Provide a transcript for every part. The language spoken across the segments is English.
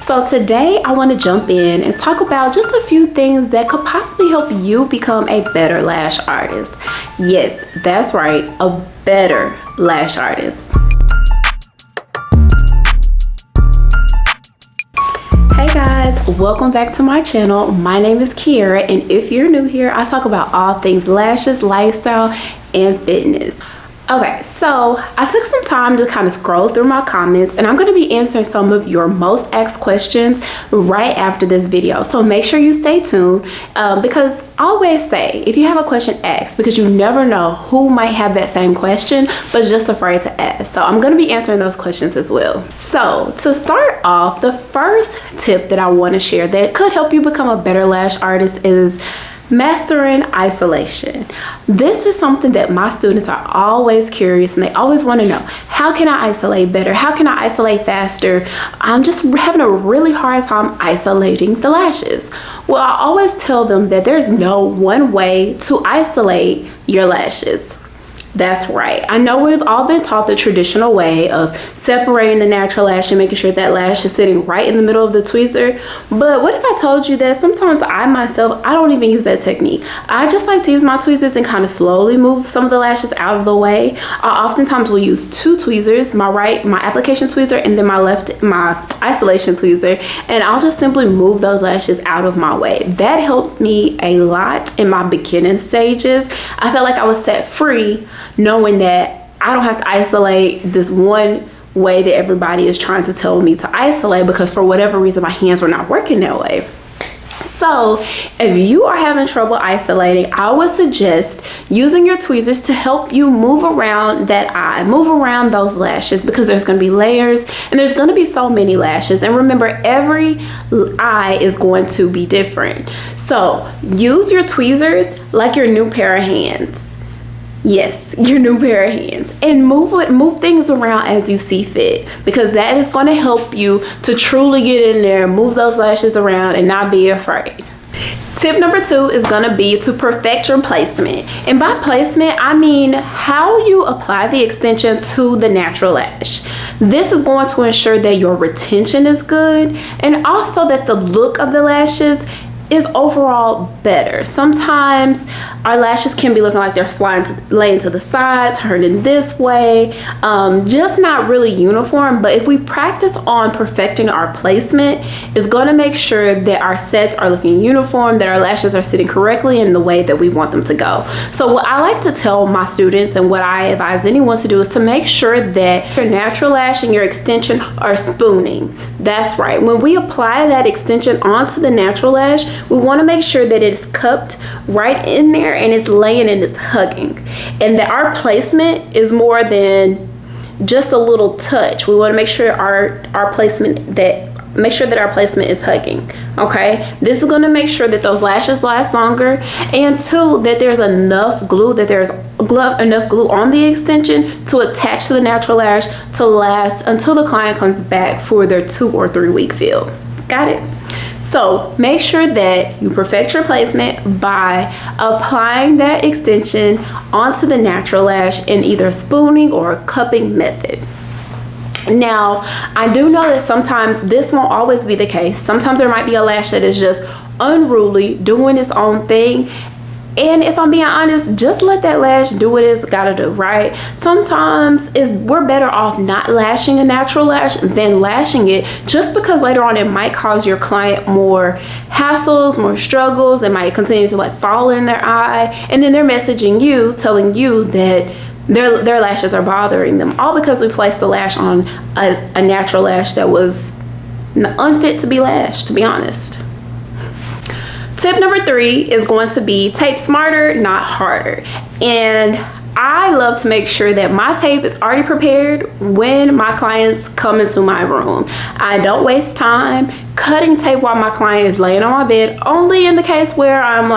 So today I want to jump in and talk about just a few things that could possibly help you become a better lash artist. Yes, that's right, a better lash artist. Hey guys, welcome back to my channel. My name is Kiera, and if you're new here, I talk about all things lashes, lifestyle, and fitness. Okay, so I took some time to kind of scroll through my comments, and I'm going to be answering some of your most asked questions right after this video. So make sure you stay tuned because I always say, if you have a question, ask, because you never know who might have that same question but just afraid to ask. So I'm going to be answering those questions as well. So to start off, the first tip that I want to share that could help you become a better lash artist is mastering isolation. This is something that my students are always curious, and they always want to know, how can I isolate better? How can I isolate faster? I'm just having a really hard time isolating the lashes. Well, I always tell them that there's no one way to isolate your lashes. That's right. I know we've all been taught the traditional way of separating the natural lash and making sure that lash is sitting right in the middle of the tweezer. But what if I told you that sometimes I myself, I don't even use that technique. I just like to use my tweezers and kind of slowly move some of the lashes out of the way. I oftentimes will use two tweezers, my application tweezer, and then my isolation tweezer. And I'll just simply move those lashes out of my way. That helped me a lot in my beginning stages. I felt like I was set free, knowing that I don't have to isolate this one way that everybody is trying to tell me to isolate, because for whatever reason my hands were not working that way. So if you are having trouble isolating, I would suggest using your tweezers to help you move around that eye, move around those lashes, because there's going to be layers and there's going to be so many lashes. And remember, every eye is going to be different. So use your tweezers like your new pair of hands. Yes, your new pair of hands, and move things around as you see fit, because that is going to help you to truly get in there, move those lashes around, and not be afraid. Tip number 2 is going to be to perfect your placement. And by placement, I mean how you apply the extension to the natural lash. This is going to ensure that your retention is good, and also that the look of the lashes is overall better. Sometimes our lashes can be looking like they're laying to the side, turning this way, just not really uniform. But if we practice on perfecting our placement, it's going to make sure that our sets are looking uniform, that our lashes are sitting correctly in the way that we want them to go. So what I like to tell my students, and what I advise anyone to do, is to make sure that your natural lash and your extension are spooning. That's right. When we apply that extension onto the natural lash, we want to make sure that it's cupped right in there and it's laying and it's hugging, and that our placement is more than just a little touch. We want to make sure our placement that our placement is hugging. Okay, this is going to make sure that those lashes last longer, and 2, that there's enough glue on the extension to attach to the natural lash to last until the client comes back for their 2 or 3 week fill. Got it? So make sure that you perfect your placement by applying that extension onto the natural lash in either spooning or a cupping method. Now, I do know that sometimes this won't always be the case. Sometimes there might be a lash that is just unruly, doing its own thing. And if I'm being honest, just let that lash do what it's gotta do, right? Sometimes we're better off not lashing a natural lash than lashing it, just because later on it might cause your client more hassles, more struggles. It might continue to fall in their eye, and then they're messaging you, telling you that their lashes are bothering them, all because we placed the lash on a natural lash that was unfit to be lashed, to be honest. Tip number 3 is going to be tape smarter, not harder. And I love to make sure that my tape is already prepared when my clients come into my room. I don't waste time cutting tape while my client is laying on my bed, only in the case where I'm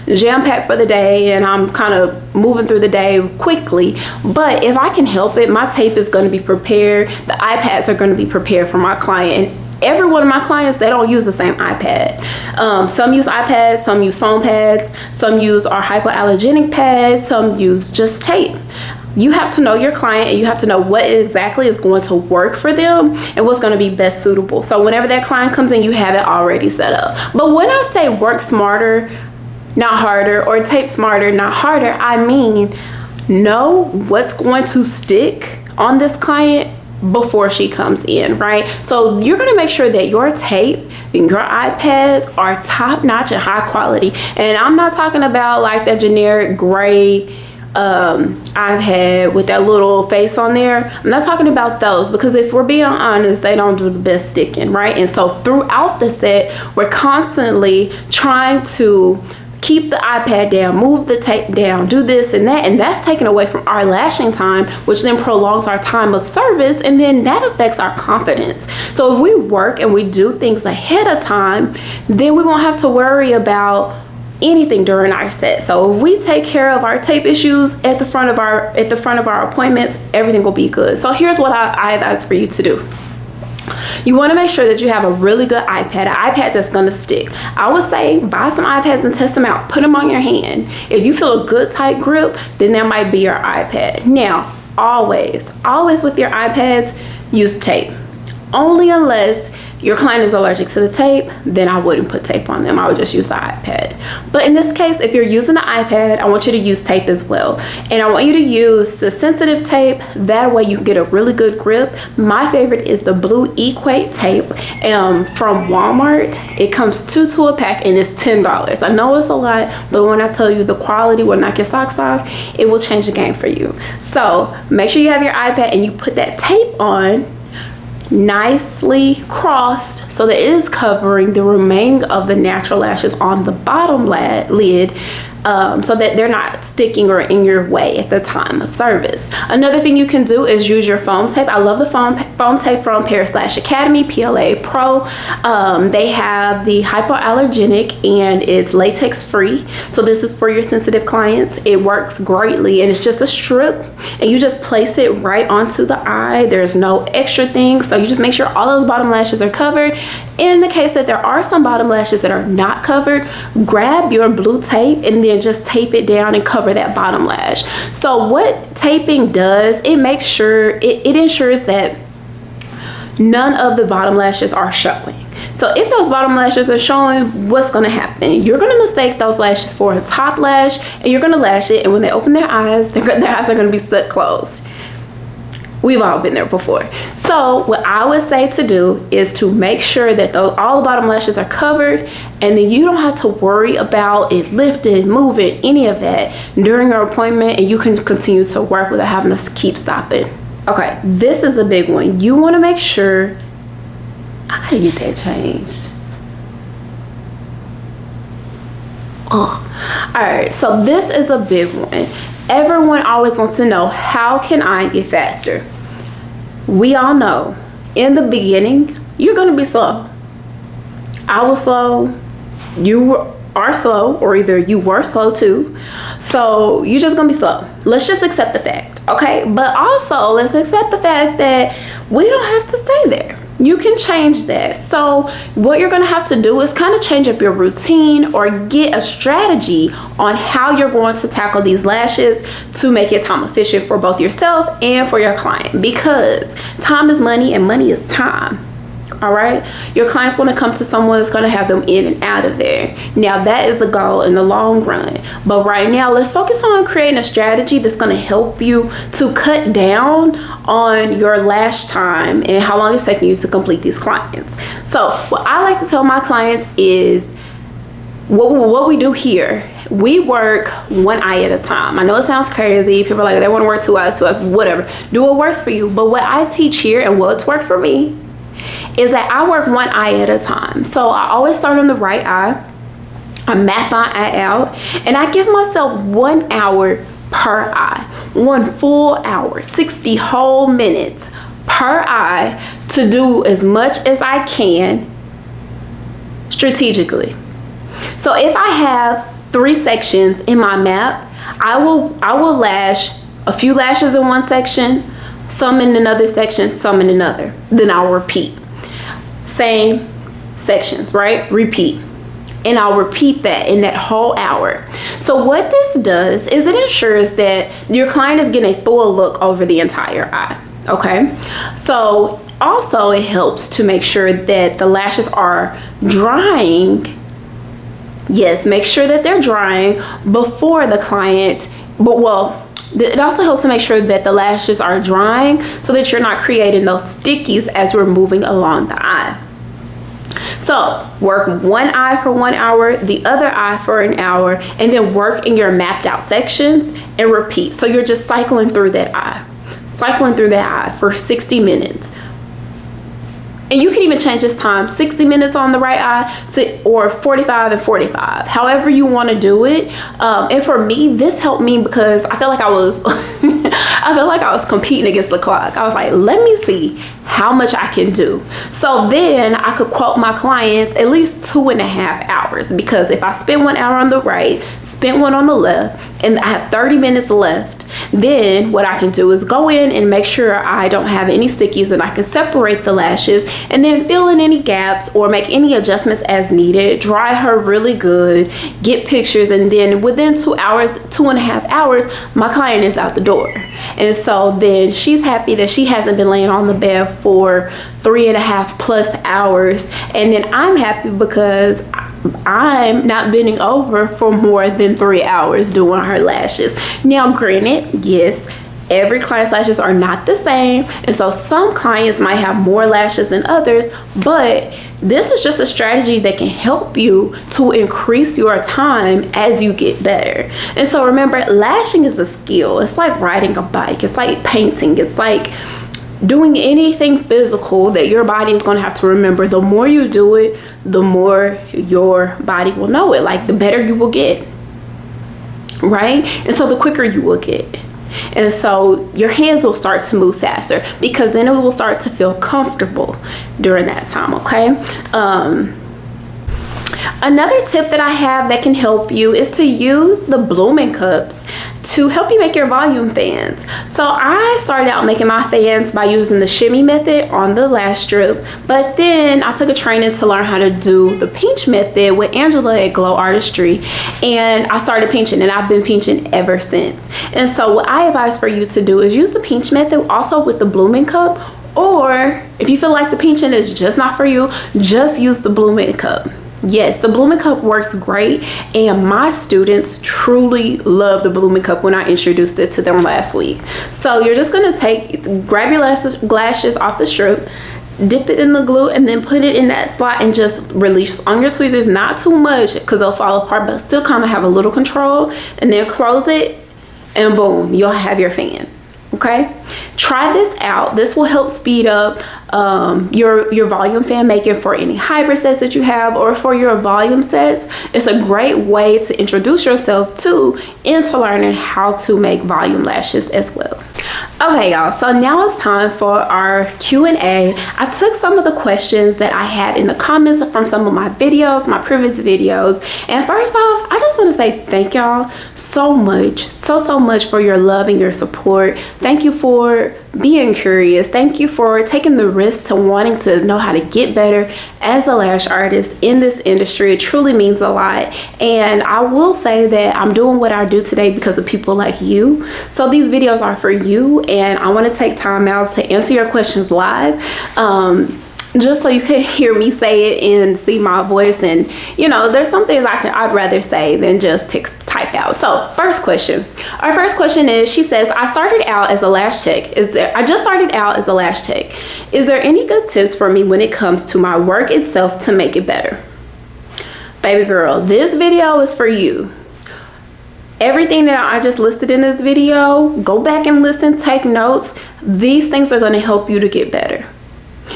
jam-packed for the day and I'm kind of moving through the day quickly. But if I can help it, my tape is going to be prepared. The iPads are going to be prepared for my client. And every one of my clients, they don't use the same iPad. Some use iPads, some use phone pads, some use our hypoallergenic pads, some use just tape. You have to know your client, and you have to know what exactly is going to work for them and what's going to be best suitable. So whenever that client comes in, you have it already set up. But when I say work smarter, not harder, or tape smarter, not harder, I mean know what's going to stick on this client before she comes in, right? So you're going to make sure that your tape and your iPads are top notch and high quality. And I'm not talking about like that generic gray iPad with that little face on there. I'm not talking about those, because if we're being honest, they don't do the best sticking, right? And so throughout the set, we're constantly trying to keep the iPad down, move the tape down, do this and that, and that's taken away from our lashing time, which then prolongs our time of service, and then that affects our confidence. So if we work and we do things ahead of time, then we won't have to worry about anything during our set. So if we take care of our tape issues at the front of our appointments, everything will be good. So here's what I advise for you to do. You want to make sure that you have a really good iPad, an iPad that's going to stick. I would say buy some iPads and test them out. Put them on your hand. If you feel a good tight grip, then that might be your iPad. Now, always with your iPads, use tape. Only unless your client is allergic to the tape, then I wouldn't put tape on them. I would just use the iPad. But in this case, if you're using the iPad, I want you to use tape as well. And I want you to use the sensitive tape. That way you can get a really good grip. My favorite is the blue Equate tape from Walmart. It comes two to a pack and it's $10. I know it's a lot, but when I tell you the quality will knock your socks off, it will change the game for you. So make sure you have your iPad and you put that tape on nicely crossed so that it is covering the remaining of the natural lashes on the bottom lid, so that they're not sticking or in your way at the time of service. Another thing you can do is use your foam tape. I love the foam tape from Paris Lash Academy, PLA Pro. They have the hypoallergenic and it's latex free. So this is for your sensitive clients. It works greatly, and it's just a strip and you just place it right onto the eye. There's no extra things. So you just make sure all those bottom lashes are covered. In the case that there are some bottom lashes that are not covered, grab your blue tape and then just tape it down and cover that bottom lash. So what taping does, it makes sure, it ensures that none of the bottom lashes are showing. So if those bottom lashes are showing, what's going to happen? You're going to mistake those lashes for a top lash, and you're going to lash it, and when they open their eyes, their eyes are going to be stuck closed. We've all been there before. So what I would say to do is to make sure that all the bottom lashes are covered, and then you don't have to worry about it lifting, moving, any of that during your appointment, and you can continue to work without having to keep stopping. Okay, this is a big one. You want to make sure, I gotta get that changed. Oh, all right, so this is a big one. Everyone always wants to know, how can I get faster? We all know in the beginning, you're gonna be slow. I was slow, you are slow, or either you were slow too. So you're just gonna be slow. Let's just accept the fact, okay? But also let's accept the fact that we don't have to stay there. You can change that. So what you're gonna have to do is kind of change up your routine or get a strategy on how you're going to tackle these lashes to make it time efficient for both yourself and for your client, because time is money and money is time. All right, your clients want to come to someone that's going to have them in and out of there. Now that is the goal in the long run, but right now let's focus on creating a strategy that's going to help you to cut down on your lash time and how long it's taking you to complete these clients. So what I like to tell my clients is what we do here. We work one eye at a time. I know it sounds crazy. People are like, they want to work 2 eyes, whatever. Do what works for you. But what I teach here and what's worked for me is that I work one eye at a time. So I always start on the right eye. I map my eye out, and I give myself 1 hour per eye, 1 full hour, 60 whole minutes per eye to do as much as I can strategically. So if I have 3 sections in my map, I will lash a few lashes in one section, some in another section, some in another. Then I'll repeat. Same sections, right? Repeat. and I'll repeat that in that whole hour. So what this does is it ensures that your client is getting a full look over the entire eye. Okay, so also it helps to make sure that the lashes are drying. Yes, make sure that they're drying before the client, it also helps to make sure that the lashes are drying so that you're not creating those stickies as we're moving along the eye. So work one eye for 1 hour, the other eye for an hour, and then work in your mapped out sections and repeat. So you're just cycling through that eye for 60 minutes. And you can even change this time, 60 minutes on the right eye or 45 and 45, however you want to do it. And for me, this helped me because I felt like I was I was competing against the clock. I was like, let me see how much I can do. So then I could quote my clients at least 2.5 hours, because if I spend 1 hour on the right, spend one on the left, and I have 30 minutes left, then what I can do is go in and make sure I don't have any stickies, and I can separate the lashes and then fill in any gaps or make any adjustments as needed, dry her really good, get pictures, and then within 2 hours, 2.5 hours, my client is out the door. And so then she's happy that she hasn't been laying on the bed for 3.5+ hours, and then I'm happy because I'm not bending over for more than 3 hours doing her lashes. Now granted, yes, every client's lashes are not the same, and so some clients might have more lashes than others, but this is just a strategy that can help you to increase your time as you get better. And so remember, lashing is a skill. It's like riding a bike, it's like painting, it's like doing anything physical that your body is going to have to remember. The more you do it, the more your body will know it. Like, the better you will get, right? And so the quicker you will get. And so your hands will start to move faster, because then it will start to feel comfortable during that time. Okay. Another tip that I have that can help you is to use the blooming cups to help you make your volume fans. So I started out making my fans by using the shimmy method on the lash strip, but then I took a training to learn how to do the pinch method with Angela at Glow Artistry, and I started pinching, and I've been pinching ever since. And so what I advise for you to do is use the pinch method also with the blooming cup, or if you feel like the pinching is just not for you, just use the blooming cup. Yes, the blooming cup works great, and my students truly love the blooming cup when I introduced it to them last week. So you're just going to grab your lashes off the strip, dip it in the glue, and then put it in that slot and just release on your tweezers, not too much because they'll fall apart, but still kind of have a little control, and then close it, and boom, you'll have your fan. Okay, try this out. This will help speed up your volume fan making for any hybrid sets that you have, or for your volume sets. It's a great way to introduce yourself into learning how to make volume lashes as well. Okay, y'all, so now it's time for our Q&A. I took some of the questions that I had in the comments from some of my videos, my previous videos. And first off, I just want to say thank y'all so much, so much for your love and your support. Thank you for being curious. Thank you for taking the risk to wanting to know how to get better as a lash artist in this industry. It truly means a lot. And I will say that I'm doing what I do today because of people like you. So these videos are for you, and I want to take time out to answer your questions live. Just so you can hear me say it and see my voice, and you know, there's some things I'd rather say than just type out. So our first question is, she says, I just started out as a lash tech. Is there any good tips for me when it comes to my work itself to make it better? Baby girl, this video is for you. Everything that I just listed in this video, go back and listen, take notes. These things are going to help you to get better.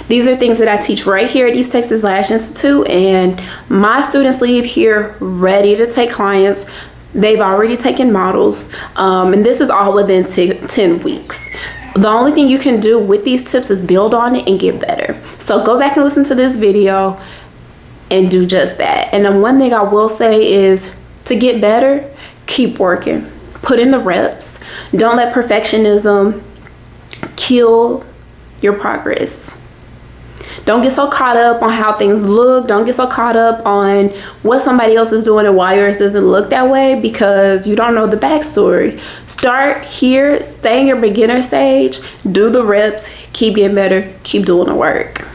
These are things that I teach right here at East Texas Lash Institute, and my students leave here ready to take clients. They've already taken models, and this is all within 10 weeks. The only thing you can do with these tips is build on it and get better. So go back and listen to this video and do just that. And then one thing I will say is, to get better, keep working. Put in the reps. Don't let perfectionism kill your progress. Don't get so caught up on how things look. Don't get so caught up on what somebody else is doing and why yours doesn't look that way, because you don't know the backstory. Start here, stay in your beginner stage, do the reps, keep getting better, keep doing the work.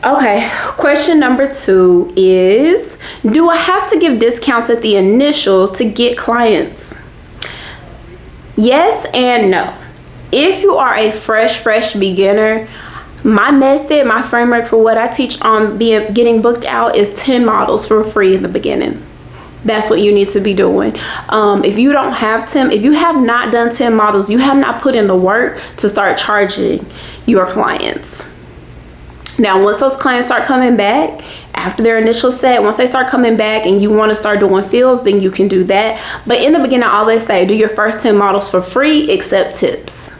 Okay, question number 2 is, do I have to give discounts at the initial to get clients? Yes and no. If you are a fresh beginner, my method, my framework for what I teach on getting booked out is 10 models for free in the beginning. That's what you need to be doing. If you have not done 10 models, you have not put in the work to start charging your clients. Now, once those clients start coming back, after their initial set, once they start coming back and you want to start doing fills, then you can do that. But in the beginning, I always say, do your first 10 models for free, accept tips.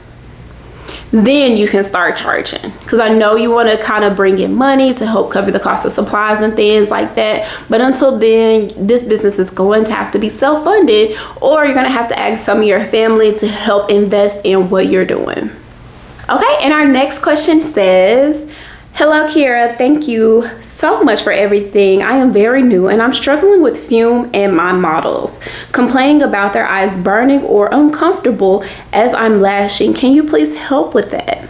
Then you can start charging, because I know you want to kind of bring in money to help cover the cost of supplies and things like that. But until then, this business is going to have to be self-funded, or you're going to have to ask some of your family to help invest in what you're doing. Okay, and our next question says, hello, Kiera. Thank you so much for everything. I am very new and I'm struggling with fume and my models, complaining about their eyes burning or uncomfortable as I'm lashing. Can you please help with that?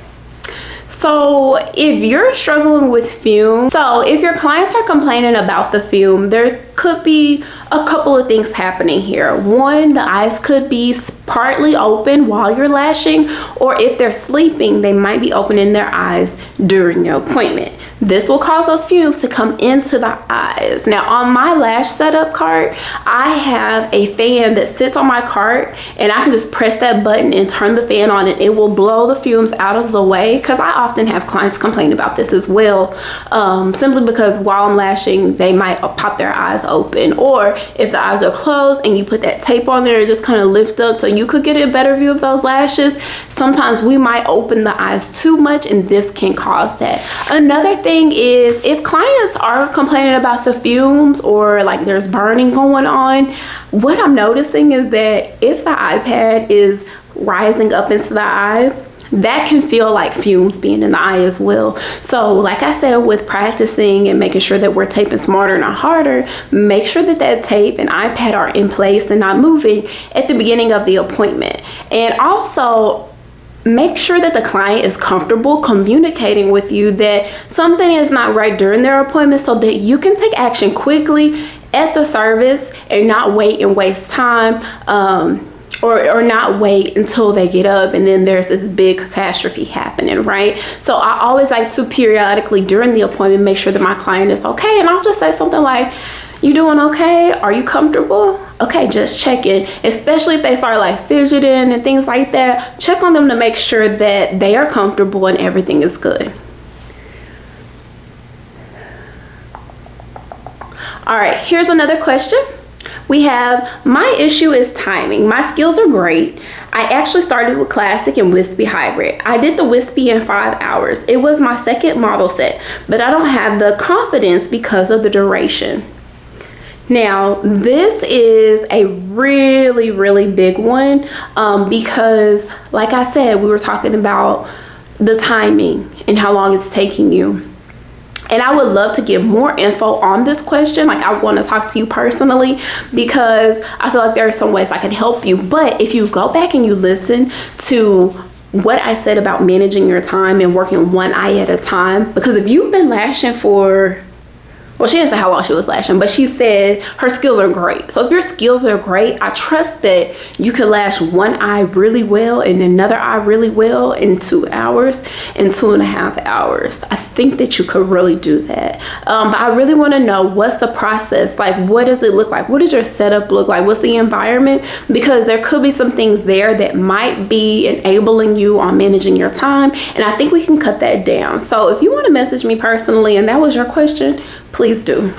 So if you're struggling with fume, so if your clients are complaining about the fume, there could be a couple of things happening here. One, the eyes could be partly open while you're lashing, or if they're sleeping, they might be opening their eyes during your appointment. This will cause those fumes to come into the eyes. Now, on my lash setup cart, I have a fan that sits on my cart, and I can just press that button and turn the fan on, and it will blow the fumes out of the way, because I often have clients complain about this as well, simply because while I'm lashing, they might pop their eyes open, or if the eyes are closed and you put that tape on there, it just kind of lift up so you could get a better view of those lashes. Sometimes we might open the eyes too much, and this can cause that. Another thing is, if clients are complaining about the fumes or like there's burning going on, what I'm noticing is that if the iPad is rising up into the eye, that can feel like fumes being in the eye as well. So like I said, with practicing and making sure that we're taping smarter, not harder, make sure that that tape and iPad are in place and not moving at the beginning of the appointment. And also, make sure that the client is comfortable communicating with you that something is not right during their appointment, so that you can take action quickly at the service and not wait and waste time, or not wait until they get up and then there's this big catastrophe happening, right? So I always like to periodically during the appointment make sure that my client is okay, and I'll just say something like, you doing okay? Are you comfortable? Okay, just check in. Especially if they start like fidgeting and things like that, check on them to make sure that they are comfortable and everything is good. All right, here's another question. We have, my issue is timing. My skills are great. I actually started with classic and wispy hybrid. I did the wispy in 5 hours. It was my second model set, but I don't have the confidence because of the duration. Now, this is a really big one, because like I said, we were talking about the timing and how long it's taking you. And I would love to get more info on this question. Like, I want to talk to you personally, because I feel like there are some ways I can help you. But if you go back and you listen to what I said about managing your time and working one eye at a time, because if you've been lashing for, well, she didn't say how long she was lashing, but she said her skills are great. So if your skills are great, I trust that you can lash one eye really well and another eye really well in 2 hours and 2.5 hours. I think that you could really do that. But I really want to know, what's the process? Like, what does it look like? What does your setup look like? What's the environment? Because there could be some things there that might be enabling you on managing your time. And I think we can cut that down. So if you want to message me personally and that was your question, please do.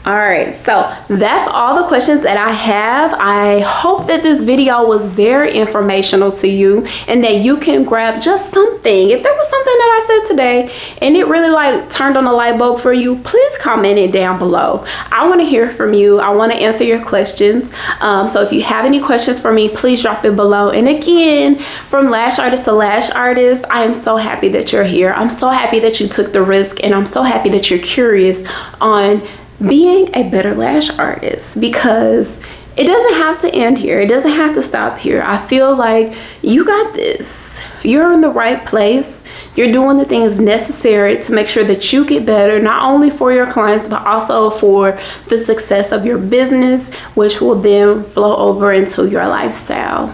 All right, so that's all the questions that I have. I hope that this video was very informational to you and that you can grab just something. If there was something that I said today and it really like turned on a light bulb for you, please comment it down below. I want to hear from you. I want to answer your questions. So if you have any questions for me, please drop it below. And again, from lash artist to lash artist, I am so happy that you're here. I'm so happy that you took the risk, and I'm so happy that you're curious on being a better lash artist, because it doesn't have to end here. It doesn't have to stop here. I feel like you got this. You're in the right place. You're doing the things necessary to make sure that you get better, not only for your clients, but also for the success of your business, which will then flow over into your lifestyle.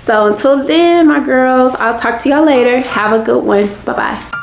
So until then, my girls, I'll talk to y'all later. Have a good one. Bye-bye.